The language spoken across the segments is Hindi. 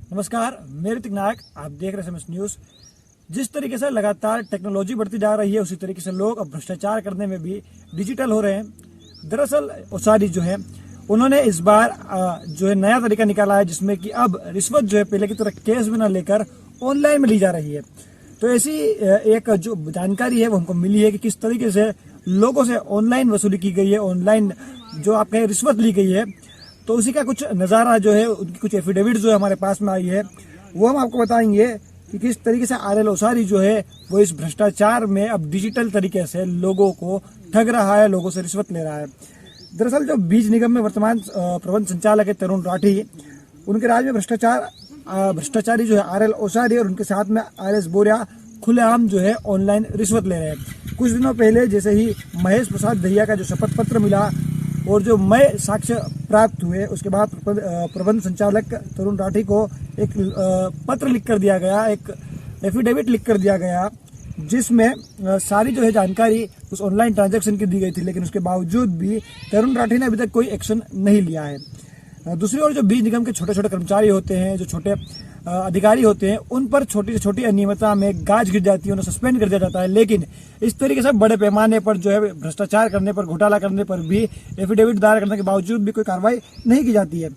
नमस्कार, मैं ऋतिक नायक। आप देख रहे हैं SMS न्यूज। जिस तरीके से लगातार टेक्नोलॉजी बढ़ती जा रही है, उसी तरीके से लोग अब भ्रष्टाचार करने में भी डिजिटल हो रहे हैं। दरअसल ओसारी जो है, उन्होंने इस बार जो है नया तरीका निकाला है, जिसमें कि अब रिश्वत जो है पहले की तरह कैश में न लेकर ऑनलाइन में ली जा रही है। तो ऐसी एक जो जानकारी है वो हमको मिली है कि किस तरीके से लोगों से ऑनलाइन वसूली की गई है, ऑनलाइन जो आप कहें रिश्वत ली गई है। तो उसी का कुछ नज़ारा जो है, उनकी कुछ एफिडेविट जो है हमारे पास में आई है, वो हम आपको बताएंगे कि किस तरीके से RL ओसारी जो है वो इस भ्रष्टाचार में अब डिजिटल तरीके से लोगों को ठग रहा है, लोगों से रिश्वत ले रहा है। दरअसल जो बीज निगम में वर्तमान प्रबंध संचालक है तरुण राठी, उनके राज में भ्रष्टाचारी जो है RL ओसारी और उनके साथ में RS बोरिया खुलेआम जो है ऑनलाइन रिश्वत ले रहे हैं। कुछ दिनों पहले जैसे ही महेश प्रसाद दहिया का जो शपथ पत्र मिला और जो मय साक्ष्य प्राप्त हुए, उसके बाद प्रबंध संचालक तरुण राठी को एक पत्र लिख कर दिया गया, एक एफिडेविट लिख कर दिया गया, जिसमें सारी जो है जानकारी उस ऑनलाइन ट्रांजैक्शन की दी गई थी। लेकिन उसके बावजूद भी तरुण राठी ने अभी तक कोई एक्शन नहीं लिया है। दूसरी ओर जो बीज निगम के छोटे छोटे कर्मचारी होते हैं, जो छोटे अधिकारी होते हैं, उन पर छोटी से छोटी अनियमितता में गाज गिर जाती है, उन्हें सस्पेंड कर दिया जाता है। लेकिन इस तरीके से बड़े पैमाने पर जो है भ्रष्टाचार करने पर, घोटाला करने पर भी एफिडेविट दायर करने के बावजूद भी कोई कार्रवाई नहीं की जाती है।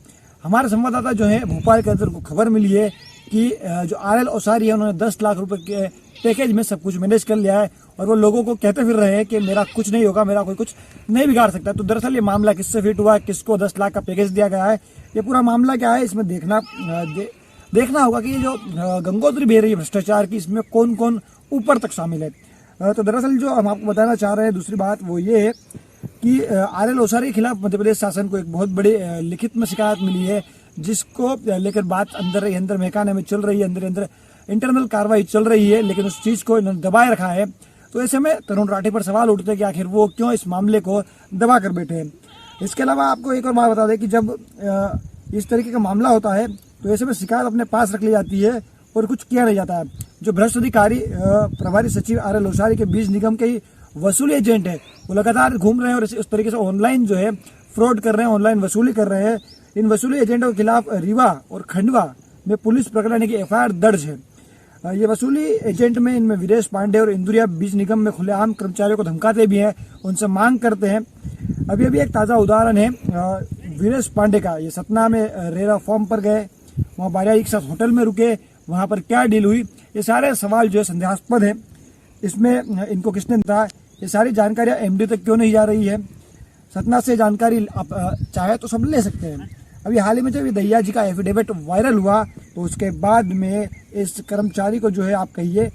हमारे संवाददाता जो है भोपाल के अंदर को खबर मिली है कि जो RL ओसारी है, उन्होंने 10 लाख रुपए के पैकेज में सब कुछ मैनेज कर लिया है और वो लोगों को कहते फिर रहे हैं कि मेरा कुछ नहीं होगा, मेरा कोई कुछ नहीं बिगाड़ सकता। तो दरअसल ये मामला किससे फिट हुआ है, किसको 10 लाख का पैकेज दिया गया है, ये पूरा मामला क्या है, इसमें देखना होगा कि ये जो गंगोत्री बह रही है भ्रष्टाचार की, इसमें कौन कौन ऊपर तक शामिल है। तो दरअसल जो हम आपको बताना चाह रहे हैं दूसरी बात वो ये है कि RL ओसारी के खिलाफ मध्य प्रदेश शासन को एक बहुत बड़ी लिखित में शिकायत मिली है, जिसको लेकर बात अंदर महकाने में चल रही है, अंदर इंटरनल कार्रवाई चल रही है, लेकिन उस चीज को इन्होंने दबाए रखा है। तो ऐसे में तरुण राठी पर सवाल उठते हैं कि आखिर वो क्यों इस मामले को दबा कर बैठे हैं। इसके अलावा आपको एक और बात बता दें कि जब इस तरीके का मामला होता है तो ऐसे में शिकायत अपने पास रख ली जाती है और कुछ किया नहीं जाता है। जो भ्रष्ट अधिकारी प्रभारी सचिव RL ओसारी के बीज निगम के ही वसूली एजेंट है, वो लगातार घूम रहे हैं और इस तरीके से ऑनलाइन जो है फ्रॉड कर रहे हैं, ऑनलाइन वसूली कर रहे हैं। इन वसूली एजेंटों के खिलाफ रीवा और खंडवा में पुलिस प्रकरण की FIR दर्ज है। ये वसूली एजेंट में इनमें वीरेश पांडे और इंदुरिया बीज निगम में खुलेआम कर्मचारियों को धमकाते भी हैं, उनसे मांग करते हैं। अभी एक ताज़ा उदाहरण है वीरेश पांडे का। ये सतना में रेरा फॉर्म पर गए, वहाँ बारिया के साथ होटल में रुके, वहाँ पर क्या डील हुई, ये सारे सवाल जो है संदेहास्पद है। इसमें इनको किसने था, ये सारी जानकारियाँ MD तक क्यों नहीं जा रही है। सतना से जानकारी आप चाहे तो सब ले सकते हैं। अभी हाल ही में जब दहिया जी का एफिडेविट वायरल हुआ तो उसके बाद में इस कर्मचारी को जो है आप कहिए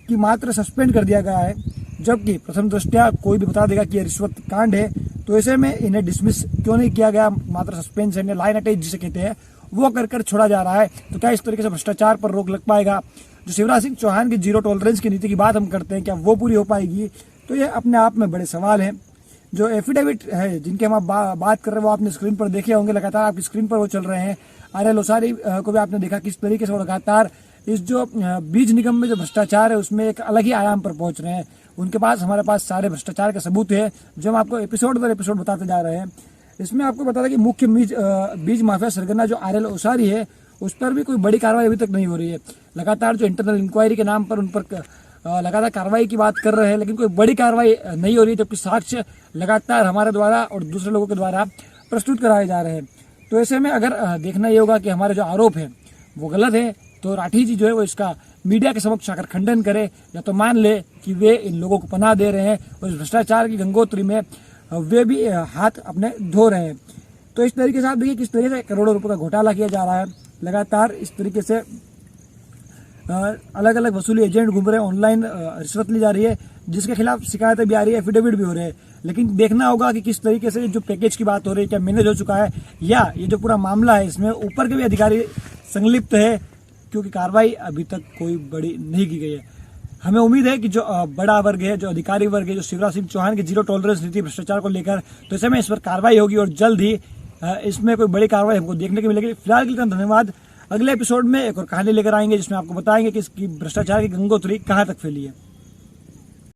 कि मात्र सस्पेंड कर दिया गया है, जबकि प्रथम दृष्टया कोई भी बता देगा कि यह रिश्वत कांड है। तो ऐसे में इन्हें डिसमिस क्यों नहीं किया गया, मात्र सस्पेंशन, लाइन अटैच जिसे कहते हैं, वो कर छोड़ा जा रहा है। तो क्या इस तरीके से भ्रष्टाचार पर रोक लग पाएगा? जो शिवराज सिंह चौहान की जीरो टॉलरेंस की नीति की बात हम करते हैं, क्या वो पूरी हो पाएगी? तो ये अपने आप में बड़े सवाल हैं। जो एफिडेविट है जिनके हम बात कर रहे हैं वो आपने स्क्रीन पर देखे होंगे, लगातार आपकी स्क्रीन पर वो चल रहे हैं। RL ओसारी को भी आपने देखा किस तरीके से वो लगातार इस जो बीज निगम में जो भ्रष्टाचार है उसमें एक अलग ही आयाम पर पहुंच रहे हैं। उनके पास, हमारे पास सारे भ्रष्टाचार के सबूत है, जो हम आपको एपिसोड दर एपिसोड बताते जा रहे हैं। इसमें आपको बता दें कि मुख्य बीज माफिया सरगना जो RL ओसारी है, उस पर भी कोई बड़ी कार्रवाई अभी तक नहीं हो रही है। लगातार जो इंटरनल इंक्वायरी के नाम पर उन पर लगातार कार्रवाई की बात कर रहे हैं, लेकिन कोई बड़ी कार्रवाई नहीं हो रही है, जबकि साक्ष्य लगातार हमारे द्वारा और दूसरे लोगों के द्वारा प्रस्तुत कराए जा रहे हैं। तो ऐसे में अगर देखना ये होगा कि हमारे जो आरोप है वो गलत है, तो राठी जी जो है वो इसका मीडिया के समक्ष आकर खंडन करे, या तो मान ले कि वे इन लोगों को पनाह दे रहे हैं और इस भ्रष्टाचार की गंगोत्री में वे भी हाथ अपने धो रहे हैं। तो इस तरीके से आप देखिए किस तरीके से करोड़ों रुपए का घोटाला किया जा रहा है। लगातार इस तरीके से अलग अलग वसूली एजेंट घूम रहे हैं, ऑनलाइन रिश्वत ली जा रही है, जिसके खिलाफ शिकायतें भी आ रही है, एफिडेविट भी हो रहे हैं। लेकिन देखना होगा कि किस तरीके से जो पैकेज की बात हो रही है, क्या मैनेज हो चुका है, या ये जो पूरा मामला है इसमें ऊपर के भी अधिकारी संलिप्त है, क्योंकि कार्रवाई अभी तक कोई बड़ी नहीं की गई है। हमें उम्मीद है कि जो बड़ा वर्ग है, जो अधिकारी वर्ग है, जो शिवराज सिंह चौहान की जीरो टॉलरेंस नीति भ्रष्टाचार को लेकर, तो ऐसे में इस पर कार्रवाई होगी और जल्द ही इसमें कोई बड़ी कार्रवाई हमको देखने को मिलेगी। फिलहाल के लिए धन्यवाद। अगले एपिसोड में एक और कहानी लेकर आएंगे, जिसमें आपको बताएंगे कि इसकी भ्रष्टाचार की गंगोत्री कहाँ तक फैली है।